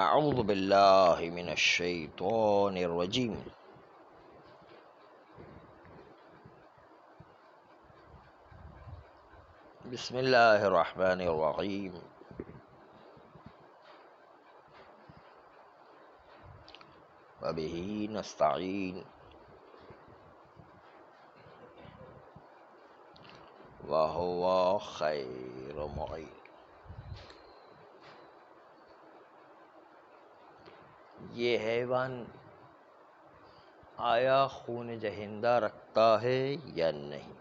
اعوذ باللہ من الشیطان الرجیم بسم اللہ الرحمن الرحیم وبہ نستعین وہو خیر معین۔ یہ حیوان آیا خون جہندہ رکھتا ہے یا نہیں؟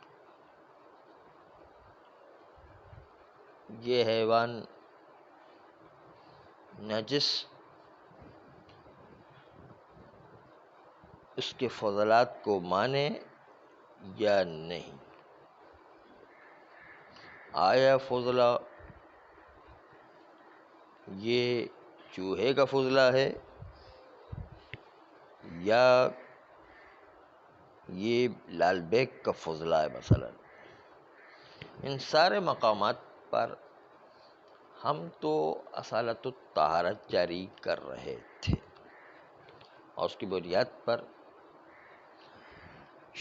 یہ حیوان نجس اس کے فضلات کو مانے یا نہیں؟ آیا فضلہ یہ چوہے کا فضلہ ہے یا یہ لال بیگ کا فضلہ ہے؟ مثلا ان سارے مقامات پر ہم تو اصالت الطہارت جاری کر رہے تھے، اور اس کی بنیاد پر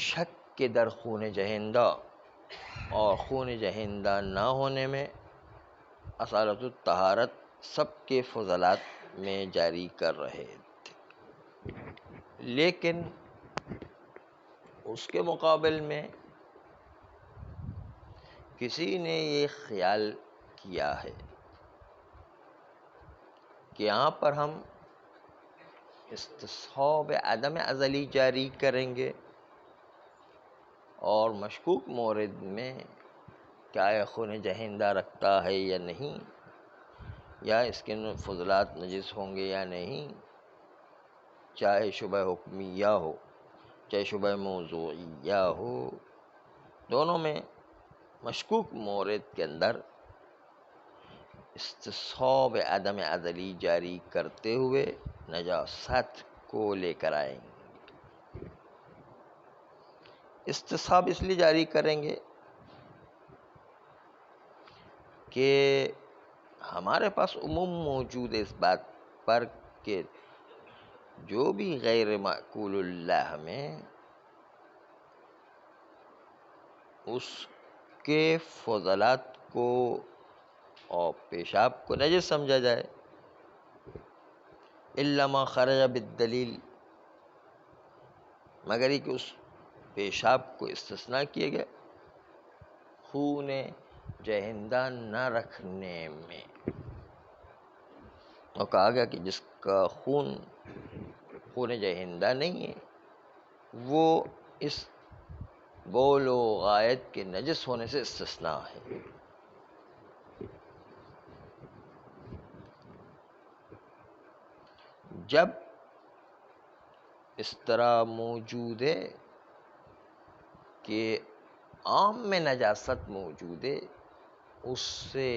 شک کے در خون جہندہ اور خون جہندہ نہ ہونے میں اصالت الطہارت سب کے فضلات میں جاری کر رہے تھے۔ لیکن اس کے مقابل میں کسی نے یہ خیال کیا ہے کہ یہاں پر ہم استصحاب عدم ازلی جاری کریں گے، اور مشکوک مورد میں کیا یہ خون جہندہ رکھتا ہے یا نہیں، یا اس کے فضلات نجس ہوں گے یا نہیں، چاہے شبہ حکمیہ ہو چاہے شبہ موضوعیہ ہو، دونوں میں مشکوک مورد کے اندر استصحاب عدم ازلی جاری کرتے ہوئے نجاست کو لے کر آئیں گے۔ استصحاب اس لیے جاری کریں گے کہ ہمارے پاس عموم موجود ہے اس بات پر کہ جو بھی غیر معقول اللہ میں اس کے فضلات کو اور پیشاب کو نجس سمجھا جائے، الا ما خرج بالدلیل، مگر یہ کہ اس پیشاب کو استثناء کیے گئے خون جہندہ نہ رکھنے میں، اور کہا گیا کہ جس کا خون جہندہ نہیں ہے وہ اس بول و غائط کے نجس ہونے سے استثناء ہے۔ جب اس طرح موجود ہے کہ عام میں نجاست موجود ہے، اس سے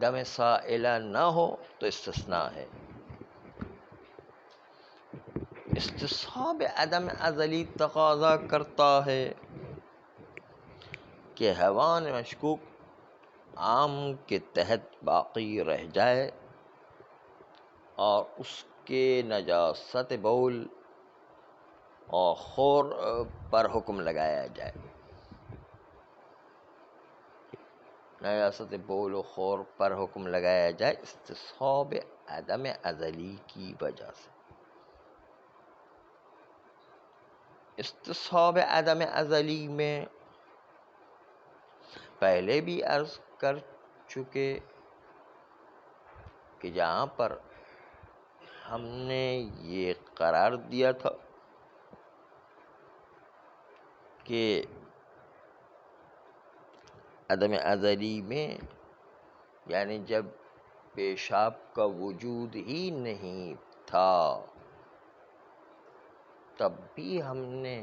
دم سائلہ نہ ہو تو استثناء ہے۔ استصحاب عدم ازلی تقاضا کرتا ہے کہ حیوان مشکوک عام کے تحت باقی رہ جائے اور اس کے نجاست بول اور خور پر حکم لگایا جائے۔ نجاست بول و خور پر حکم لگایا جائے استصحاب عدم ازلی کی وجہ سے۔ استصحاب عدم ازلی میں پہلے بھی عرض کر چکے کہ جہاں پر ہم نے یہ قرار دیا تھا کہ عدم ازلی میں یعنی جب پیشاب کا وجود ہی نہیں تھا تب بھی ہم نے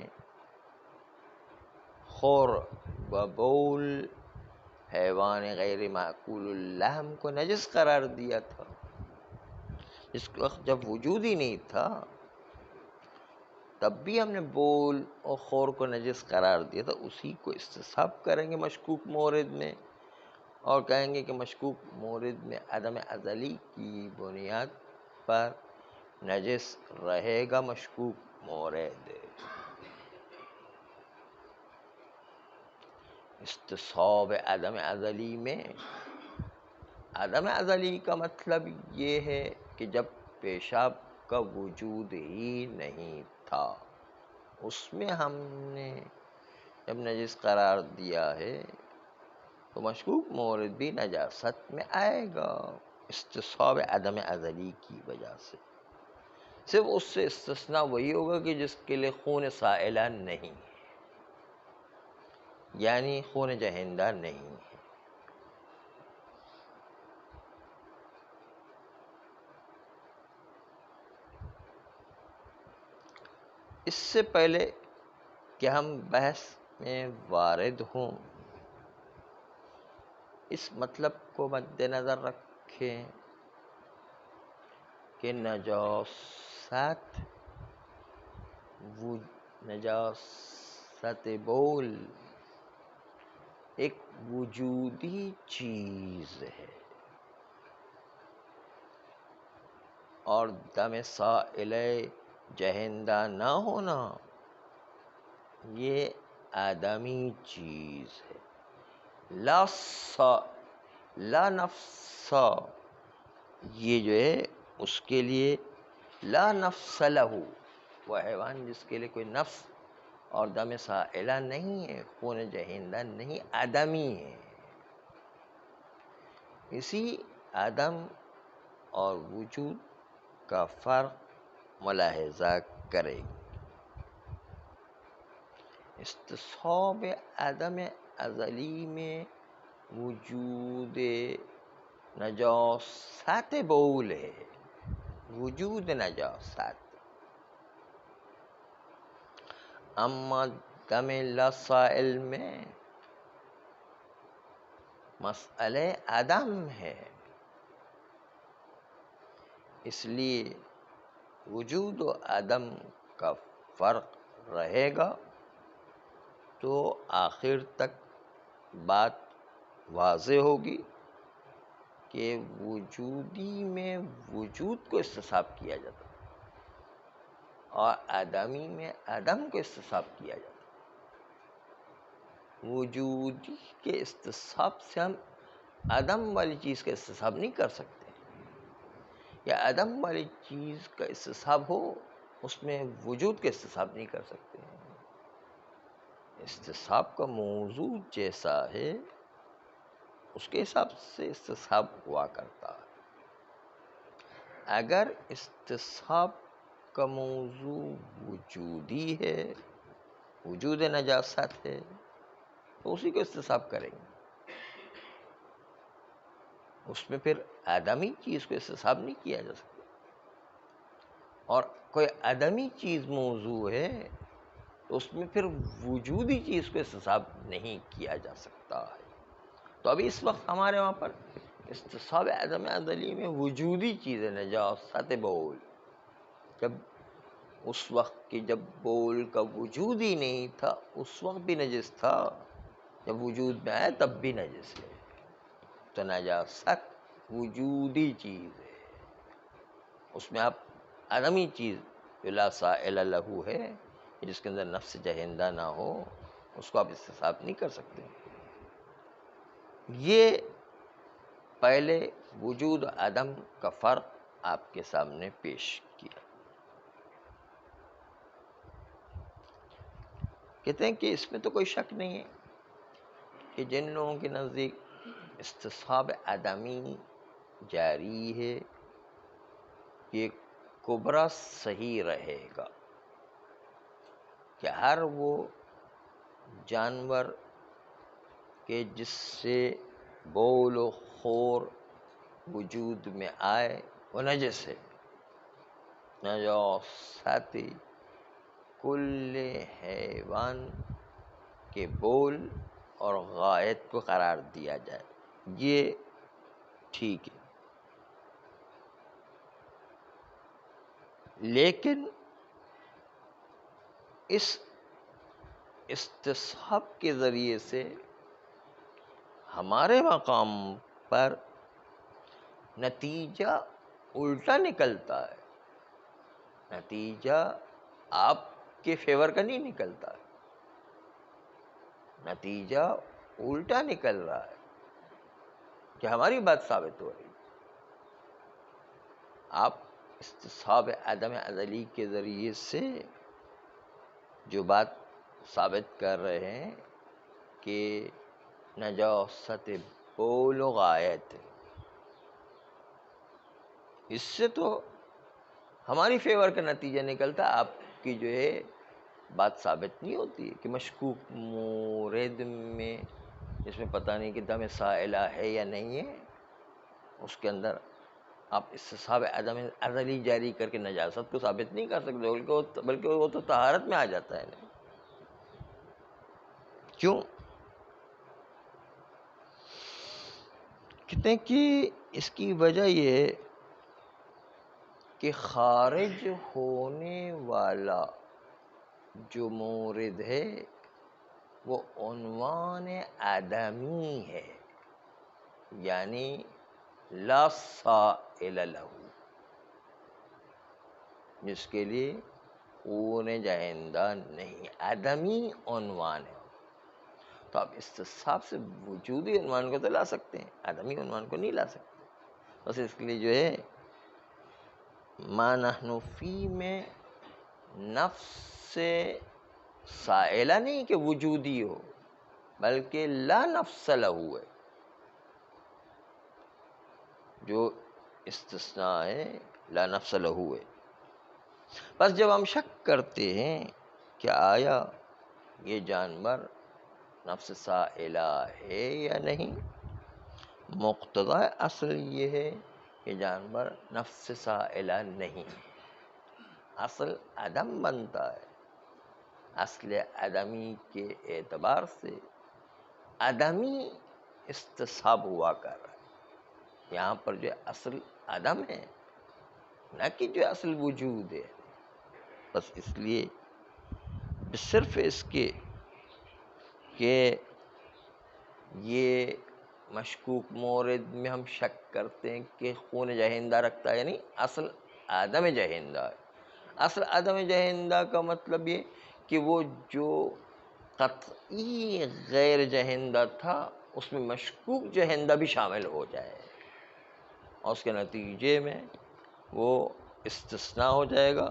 خور و بول حیوان غیر معقول اللحم کو نجس قرار دیا تھا۔ اس وقت جب وجود ہی نہیں تھا تب بھی ہم نے بول اور خور کو نجس قرار دیا تھا، اسی کو استصحاب کریں گے مشکوک مورد میں، اور کہیں گے کہ مشکوک مورد میں عدم ازلی کی بنیاد پر نجس رہے گا مشکوک مورد۔ استصحاب عدم ازلی میں عدم ازلی کا مطلب یہ ہے کہ جب پیشاب کا وجود ہی نہیں تھا، اس میں ہم نے جب نجس قرار دیا ہے تو مشکوک مورد بھی نجاست میں آئے گا استصحاب عدم ازلی کی وجہ سے۔ صرف اس سے استثناء وہی ہوگا کہ جس کے لیے خون سائلہ نہیں ہے، یعنی خون جہندہ نہیں ہے۔ اس سے پہلے کہ ہم بحث میں وارد ہوں، اس مطلب کو مد نظر رکھیں کہ نجاست بول ایک وجودی چیز ہے اور دم سائل جہندہ نہ ہونا یہ آدمی چیز ہے۔ لا نفس، یہ جو ہے اس کے لیے لا نفس لہو، وہ حیوان جس کے لیے کوئی نفس اور دم سائلہ نہیں ہے، خون جہندہ نہیں، آدمی ہے۔ اسی عدم اور وجود کا فرق ملاحظہ کریں۔ استصحاب عدم ازلی میں وجود نجاست بول ہے، وجود نجاست۔ اما دم لا سائل میں مسئلہ عدم ہے، اس لیے وجود و عدم کا فرق رہے گا تو آخر تک بات واضح ہوگی کہ وجودی میں وجود کو استصحاب کیا جاتا اور آدمی میں عدم کو استصحاب کیا جاتا۔ وجودی کے استصحاب سے ہم عدم والی چیز کا استصحاب نہیں کر سکتے، یا عدم والی چیز کا استصحاب ہو اس میں وجود کا استصحاب نہیں کر سکتے۔ استصحاب کا موضوع جیسا ہے اس کے حساب سے استصحاب ہوا کرتا ہے۔ اگر استصحاب کا موضوع وجودی ہے، وجود نجاست ہے، تو اسی کو استصحاب کریں گے، اس میں پھر آدمی چیز کو استصحاب نہیں کیا جا سکتا۔ اور کوئی آدمی چیز موضوع ہے تو اس میں پھر وجودی چیز کو استصحاب نہیں کیا جا سکتا ہے۔ تو ابھی اس وقت ہمارے وہاں پر استصحاب عدم ازلی میں وجودی چیز ہے، نجاست بول۔ جب اس وقت کی جب بول کا وجود ہی نہیں تھا اس وقت بھی نجس تھا، جب وجود میں آیا تب بھی نجس ہے۔ تو نجاست وجودی چیز ہے، اس میں آپ عدمی چیز جو لا سائل لہو ہے، جس کے اندر نفس جہندہ نہ ہو، اس کو آپ استصحاب نہیں کر سکتے۔ یہ پہلے وجود عدم کا فرق آپ کے سامنے پیش کیا۔ کہتے ہیں کہ اس میں تو کوئی شک نہیں ہے کہ جن لوگوں کے نزدیک استصحاب عدمی جاری ہے یہ کبرا صحیح رہے گا کہ ہر وہ جانور کہ جس سے بول و خور وجود میں آئے وہ نجس ہے۔ نجاست کل حیوان کے بول اور غائط کو قرار دیا جائے، یہ ٹھیک ہے۔ لیکن اس استصحاب کے ذریعے سے ہمارے مقام پر نتیجہ الٹا نکلتا ہے، نتیجہ آپ کے فیور کا نہیں نکلتا ہے، نتیجہ الٹا نکل رہا ہے کہ ہماری بات ثابت ہو رہی ہے۔ آپ استصحاب عدم ازلی کے ذریعے سے جو بات ثابت کر رہے ہیں کہ نجاست بول و غایت، اس سے تو ہماری فیور کا نتیجہ نکلتا، آپ کی جو ہے بات ثابت نہیں ہوتی ہے کہ مشکوک مورد میں، جس میں پتہ نہیں کہ دم سائلہ ہے یا نہیں ہے، اس کے اندر آپ استصحاب عدم ازلی جاری کر کے نجاست کو ثابت نہیں کر سکتے، بلکہ وہ تو طہارت میں آ جاتا ہے نا۔ کیوں؟ کہتے ہیں کہ اس کی وجہ یہ کہ خارج ہونے والا جو مورد ہے وہ عنوان آدمی ہے، یعنی لا سائل لہ، جس کے لیے خون جہندہ نہیں، آدمی عنوان ہے۔ تو آپ استصحاب سے وجودی عنوان کو تو لا سکتے ہیں، آدمی عنوان کو نہیں لا سکتے۔ بس اس کے لیے جو ہے ما نحن فی میں نفس سائلہ نہیں کہ وجودی ہو، بلکہ لا نفس لہو ہے، جو استثناء ہے لا نفس لہو ہے۔ بس جب ہم شک کرتے ہیں کہ آیا یہ جانور نفس سائلہ ہے یا نہیں، مقتضی اصل یہ ہے کہ جانور نفس سائلہ نہیں ہے، اصل عدم بنتا ہے۔ اصل عدمی کے اعتبار سے عدمی استصحاب ہوا کر رہا ہے، یہاں پر جو اصل عدم ہے نہ کہ جو اصل وجود ہے۔ بس اس لیے صرف اس کے کہ یہ مشکوک مورد میں ہم شک کرتے ہیں کہ خون جہندہ رکھتا ہے، یعنی اصل عدم جہندہ ہے۔ اصل عدم جہندہ کا مطلب یہ کہ وہ جو قطعی غیر جہندہ تھا اس میں مشکوک جہندہ بھی شامل ہو جائے، اور اس کے نتیجے میں وہ استثناء ہو جائے گا،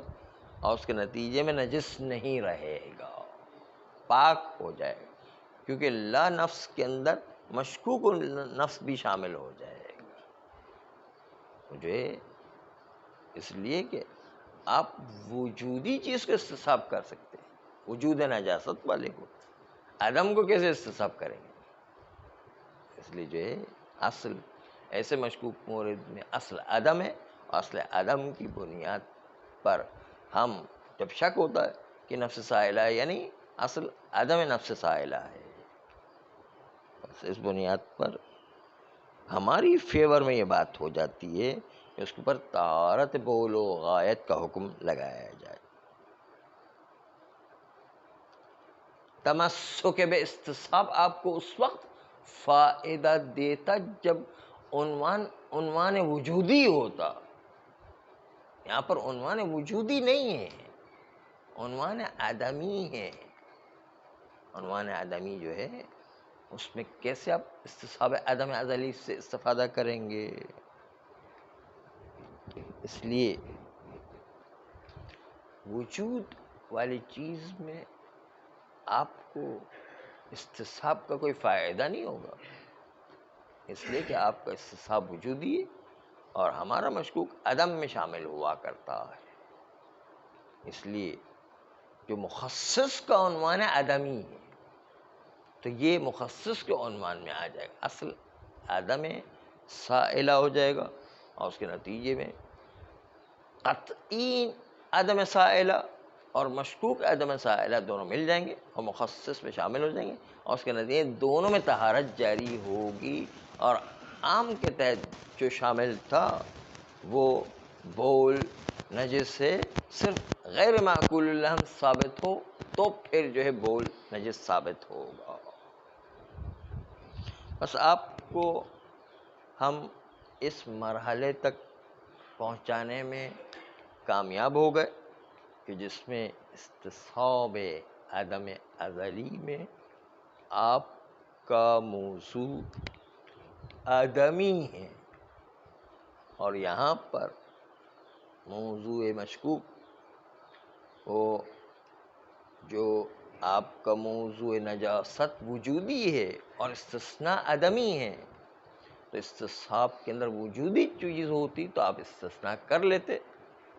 اور اس کے نتیجے میں نجس نہیں رہے گا، پاک ہو جائے گا، کیونکہ لا نفس کے اندر مشکوک نفس بھی شامل ہو جائے گا۔ جو ہے اس لیے کہ آپ وجودی چیز کو استصحاب کر سکتے ہیں، وجود نجاست والے کو، عدم کو کیسے استصحاب کریں گے؟ اس لیے جو ہے اصل ایسے مشکوک مورد میں اصل عدم ہے، اور اصل عدم کی بنیاد پر ہم جب شک ہوتا ہے کہ نفس سائلہ ہے، یعنی اصل عدم نفس سائلہ ہے، بس اس بنیاد پر ہماری فیور میں یہ بات ہو جاتی ہے کہ اس کے اوپر طہارت بول و غایت کا حکم لگایا جائے۔ تمسک بے استصحاب آپ کو اس وقت فائدہ دیتا جب عنوان وجودی ہوتا، یہاں پر عنوان وجودی نہیں ہے، عنوان آدمی ہے۔ عنوان آدمی جو ہے اس میں کیسے آپ استصحاب عدم ازلی سے استفادہ کریں گے؟ اس لیے وجود والی چیز میں آپ کو استصحاب کا کوئی فائدہ نہیں ہوگا، اس لیے کہ آپ کا استصحاب وجودی ہے اور ہمارا مشکوک عدم میں شامل ہوا کرتا ہے۔ اس لیے جو مخصص کا عنوان عدمی ہے تو یہ مخصص کے عنوان میں آ جائے گا، اصل عدم سائلہ ہو جائے گا، اور اس کے نتیجے میں قطعی عدم سائلہ اور مشکوک عدم سائلہ دونوں مل جائیں گے اور مخصص میں شامل ہو جائیں گے، اور اس کے نتیجے دونوں میں طہارت جاری ہوگی، اور عام کے تحت جو شامل تھا وہ بول نجس سے صرف غیر معقول اللحم ثابت ہو تو پھر جو ہے بول نجس ثابت ہوگا۔ بس آپ کو ہم اس مرحلے تک پہنچانے میں کامیاب ہو گئے کہ جس میں استصحاب عدم ازلی میں آپ کا موضوع آدمی ہے، اور یہاں پر موضوع مشکوک وہ جو آپ کا موضوع نجاست وجودی ہے اور استثناء عدمی ہے، تو استصحاب کے اندر وجودی چیز ہوتی تو آپ استثناء کر لیتے،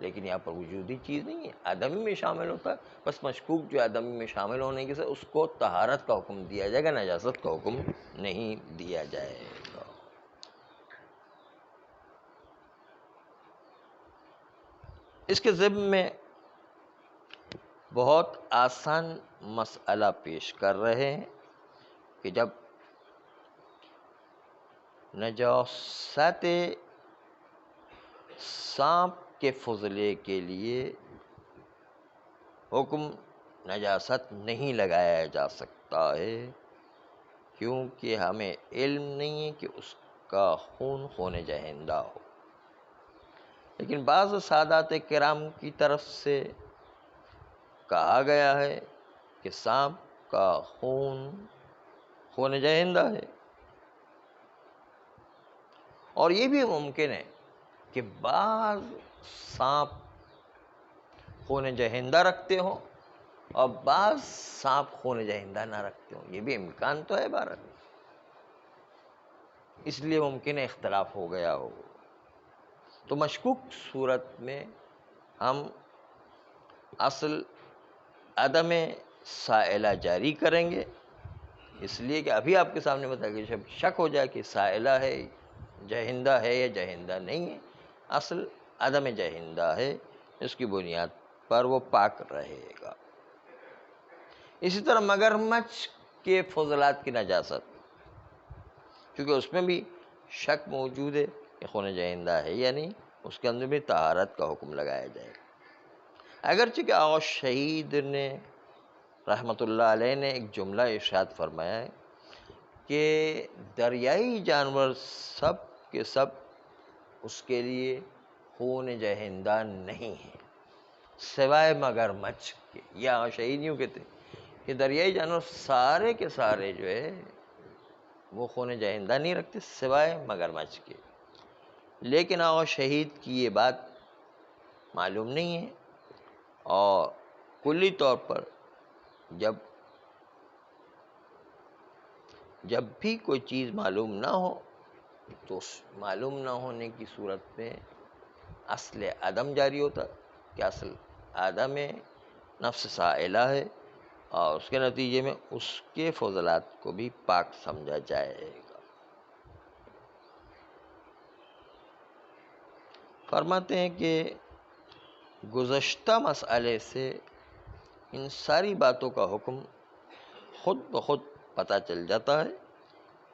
لیکن یہاں پر وجودی چیز نہیں ہے، آدمی میں شامل ہوتا ہے۔ بس مشکوک جو آدمی میں شامل ہونے کی سے اس کو طہارت کا حکم دیا جائے گا، نجاست کا حکم نہیں دیا جائے گا۔ اس کے ضمن میں بہت آسان مسئلہ پیش کر رہے ہیں کہ جب نجاست سانپ کے فضلے کے لیے حکم نجاست نہیں لگایا جا سکتا ہے، کیونکہ ہمیں علم نہیں ہے کہ اس کا خون جہندہ ہو، لیکن بعض سادات کرام کی طرف سے کہا گیا ہے کہ سانپ کا خون جہندہ ہے، اور یہ بھی ممکن ہے کہ بعض سانپ خون جہندہ رکھتے ہوں اور بعض سانپ خون جہندہ نہ رکھتے ہوں، یہ بھی امکان تو ہے بھارت میں، اس لیے ممکن ہے اختلاف ہو گیا ہو۔ تو مشکوک صورت میں ہم اصل عدم سائلہ جاری کریں گے، اس لیے کہ ابھی آپ کے سامنے بتایا کہ جب شک ہو جائے کہ سائلہ ہے، جہندہ ہے یا جہندہ نہیں ہے، اصل عدم جہندہ ہے، اس کی بنیاد پر وہ پاک رہے گا۔ اسی طرح مگرمچھ کے فضلات کی نجاست، کیونکہ اس میں بھی شک موجود ہے کہ خون جہندہ ہے یا نہیں، اس کے اندر بھی طہارت کا حکم لگایا جائے گا۔ اگرچہ کہ آغا شہید نے رحمت اللہ علیہ نے ایک جملہ ارشاد فرمایا ہے کہ دریائی جانور سب کے سب اس کے لیے خون جہندہ نہیں ہے سوائے مگرمچھ کے۔ یہ آغا شہید یوں کہتے ہیں کہ دریائی جانور سارے کے سارے جو ہے وہ خون جہندہ نہیں رکھتے سوائے مگرمچھ کے، لیکن آغا شہید کی یہ بات معلوم نہیں ہے، اور کلی طور پر جب بھی کوئی چیز معلوم نہ ہو تو اس معلوم نہ ہونے کی صورت میں اصل عدم جاری ہوتا کہ اصل عدم نفس سائلہ ہے، اور اس کے نتیجے میں اس کے فضلات کو بھی پاک سمجھا جائے گا۔ فرماتے ہیں کہ گزشتہ مسئلے سے ان ساری باتوں کا حکم خود بخود پتہ چل جاتا ہے،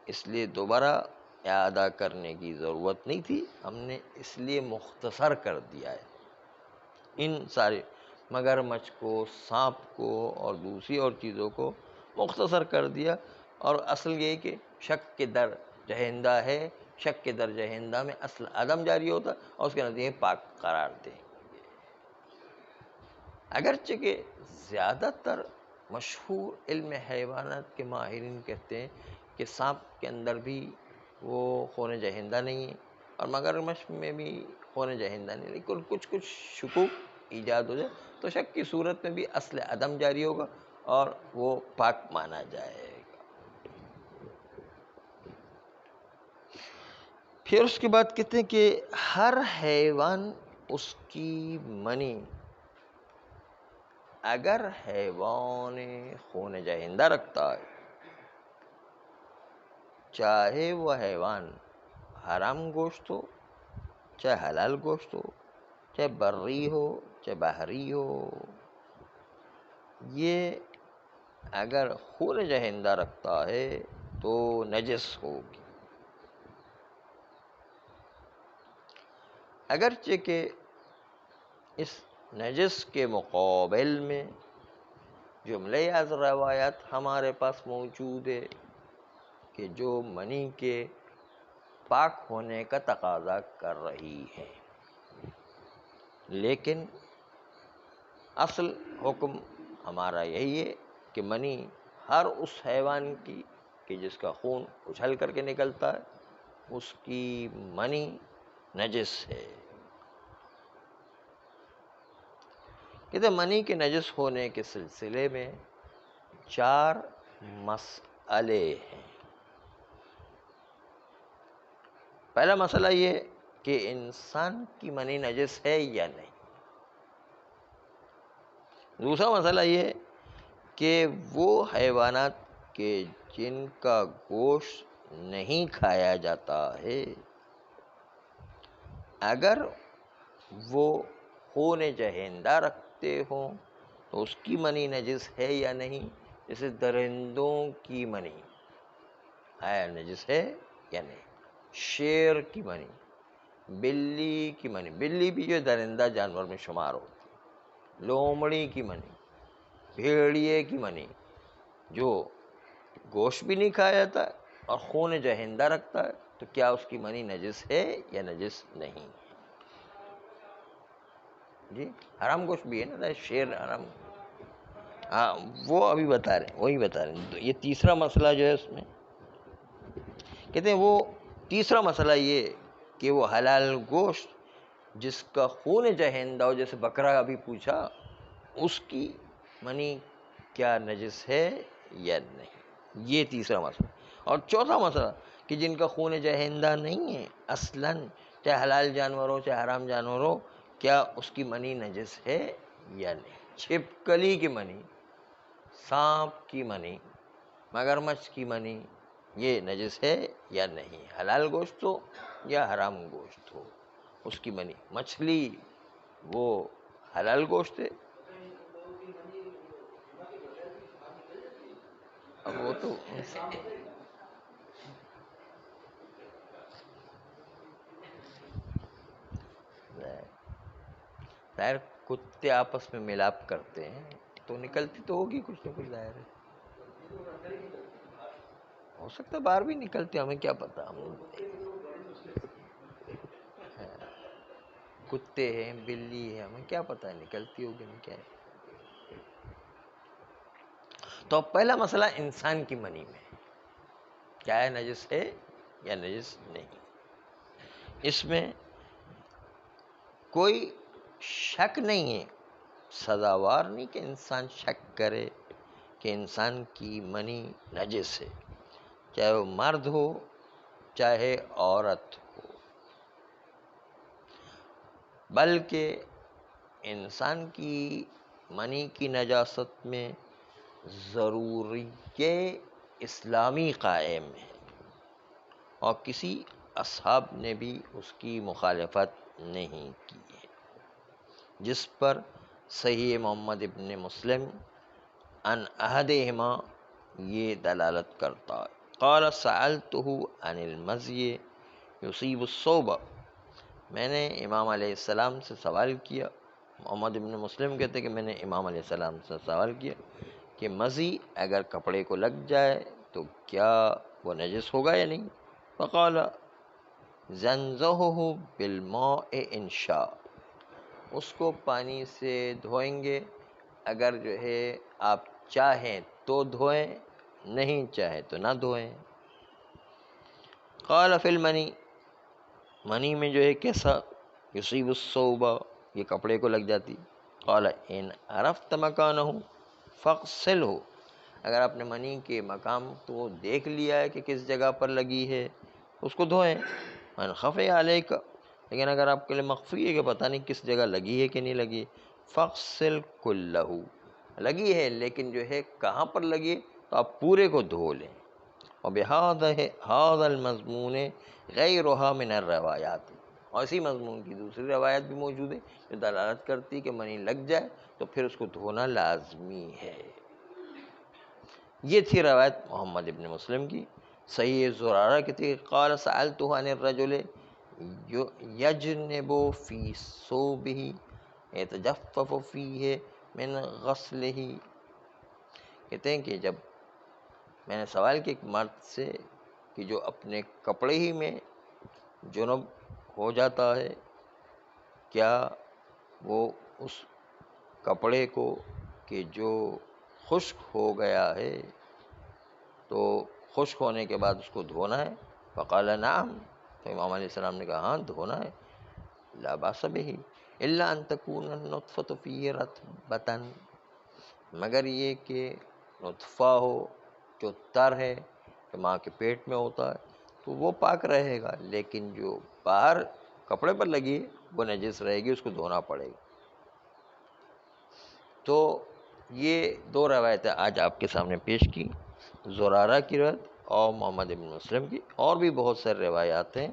اس لیے دوبارہ اعادہ کرنے کی ضرورت نہیں تھی، ہم نے اس لیے مختصر کر دیا ہے ان سارے مگرمچھ کو، سانپ کو اور دوسری اور چیزوں کو مختصر کر دیا، اور اصل یہ کہ شک کے در جہندہ ہے، شک کے در جہندہ میں اصل عدم جاری ہوتا اور اس کے نتیجے پاک قرار دیں گے۔ اگرچہ کہ زیادہ تر مشہور علم حیوانات کے ماہرین کہتے ہیں کہ سانپ کے اندر بھی وہ خون جہندہ نہیں ہے اور مگرمچھ میں بھی خون جہندہ نہیں، لیکن کچھ شکوک ایجاد ہو جائے تو شک کی صورت میں بھی اصل عدم جاری ہوگا اور وہ پاک مانا جائے گا۔ پھر اس کے بعد کہتے ہیں کہ ہر حیوان اس کی منی، اگر حیوان خون جہندہ رکھتا ہے، چاہے وہ حیوان حرام گوشت ہو، چاہے حلال گوشت ہو، چاہے بری ہو، چاہے بحری ہو، یہ اگر خون جہندہ رکھتا ہے تو نجس ہوگی، اگرچہ کہ اس نجس کے مقابل میں جملہ از روایات ہمارے پاس موجود ہے کہ جو منی کے پاک ہونے کا تقاضا کر رہی ہے، لیکن اصل حکم ہمارا یہی ہے کہ منی ہر اس حیوان کی کہ جس کا خون اچھل کر کے نکلتا ہے، اس کی منی نجس ہے۔ کہتے ہیں منی کے نجس ہونے کے سلسلے میں 4 مسئلے ہیں۔ پہلا مسئلہ یہ کہ انسان کی منی نجس ہے یا نہیں۔ دوسرا مسئلہ یہ کہ وہ حیوانات کے جن کا گوشت نہیں کھایا جاتا ہے، اگر وہ خون جہیندہ رکھتے ہوں تو اس کی منی نجس ہے یا نہیں۔ جیسے درندوں کی منی آیا نجس ہے یا نہیں، شیر کی منی، بلی کی منی، بلی بھی جو درندہ جانور میں شمار ہوتی ہے، لومڑی کی منی، بھیڑیے کی منی، جو گوشت بھی نہیں کھایا جاتا اور خون جہندہ رکھتا ہے، تو کیا اس کی منی نجس ہے یا نجس نہیں؟ جی حرام گوشت بھی ہے نا، شیر حرام، ہاں وہ ابھی بتا رہے ہیں، وہی بتا رہے ہیں۔ یہ تیسرا مسئلہ جو ہے اس میں کہتے ہیں، وہ تیسرا مسئلہ یہ کہ وہ حلال گوشت جس کا خون جہندہ ہو، جیسے بکرا ابھی پوچھا، اس کی منی کیا نجس ہے یا نہیں، یہ تیسرا مسئلہ۔ اور چوتھا مسئلہ کہ جن کا خون جہندہ نہیں ہے اصلاً، چاہے حلال جانور ہو چاہے حرام جانور ہو، کیا اس کی منی نجس ہے یا نہیں۔ چھپکلی کی منی، سانپ کی منی، مگرمچھ کی منی، یہ نجس ہے یا نہیں، حلال گوشت ہو یا حرام گوشت ہو، اس کی منی۔ مچھلی وہ حلال گوشت ہے، اب وہ تو ظاہر کتے آپس میں ملاپ کرتے ہیں تو نکلتی تو ہوگی کچھ نہ کچھ، ظاہر ہے، ہو سکتا ہے باہر بھی نکلتے، ہمیں کیا پتا، ہم کتے ہیں بلی ہے، ہمیں کیا پتا ہے نکلتی ہوگی نہیں کیا ہے۔ تو پہلا مسئلہ انسان کی منی میں کیا ہے، نجس ہے یا نجس نہیں۔ اس میں کوئی شک نہیں ہے، سزاوار نہیں کہ انسان شک کرے کہ انسان کی منی نجس ہے، چاہے وہ مرد ہو چاہے عورت ہو، بلکہ انسان کی منی کی نجاست میں ضروری اسلامی قائم ہے، اور کسی اصحاب نے بھی اس کی مخالفت نہیں کی ہے، جس پر صحیح محمد ابن مسلم عن احدہما یہ دلالت کرتا ہے۔ قال سألته عن المزی یصیب الثوب، میں نے امام علیہ السلام سے سوال کیا، محمد ابن مسلم کہتے ہیں کہ میں نے امام علیہ السلام سے سوال کیا کہ مزی اگر کپڑے کو لگ جائے تو کیا وہ نجس ہوگا یا نہیں؟ فقال زنزہہ بالماء ان شاء، اس کو پانی سے دھوئیں گے اگر جو ہے آپ چاہیں تو دھوئیں، نہیں چاہے تو نہ دھوئیں۔ قال فی المنی، منی میں جو ہے کیسا، یصیب الثوب، یہ کپڑے کو لگ جاتی۔ قال ان عرفت مکانہ فاغسلہ، اگر آپ نے منی کے مقام تو دیکھ لیا ہے کہ کس جگہ پر لگی ہے، اس کو دھوئیں۔ من خفی علیک، لیکن اگر آپ کے لیے مخفی ہے کہ پتہ نہیں کس جگہ لگی ہے کہ نہیں لگی، فاغسل کلہ، لگی ہے لیکن جو ہے کہاں پر لگی ہے تو آپ پورے کو دھو لیں۔ وبہذا المضمون غیرها من الروایات، اور اسی مضمون کی دوسری روایت بھی موجود ہے جو دلالت کرتی ہے کہ منی لگ جائے تو پھر اس کو دھونا لازمی ہے۔ یہ تھی روایت محمد ابن مسلم کی۔ صحیح زرارہ کی تھی، قال سألته عن الرجل یجنب فی ثوبہ یتجفف فیہ من غسلہ، کہتے ہیں کہ جب میں نے سوال کیا ایک مرد سے کہ جو اپنے کپڑے ہی میں جنب ہو جاتا ہے، کیا وہ اس کپڑے کو کہ جو خشک ہو گیا ہے تو خشک ہونے کے بعد اس کو دھونا ہے؟ فقال نعم، تو امام علیہ السلام نے کہا ہاں دھونا ہے، لا باس بہ الا ان تکون النطفۃ فیہ رطبۃ، مگر یہ کہ نطفہ ہو جو تر ہے کہ ماں کے پیٹ میں ہوتا ہے تو وہ پاک رہے گا، لیکن جو باہر کپڑے پر لگی وہ نجس رہے گی، اس کو دھونا پڑے گا۔ تو یہ دو روایتیں آج آپ کے سامنے پیش کی، زرارہ کی روایت اور محمد بن مسلم کی، اور بھی بہت سارے روایات ہیں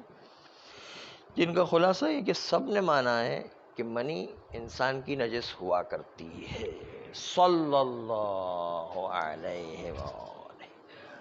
جن کا خلاصہ یہ کہ سب نے مانا ہے کہ منی انسان کی نجس ہوا کرتی ہے۔ صلی اللہ علیہ وسلم۔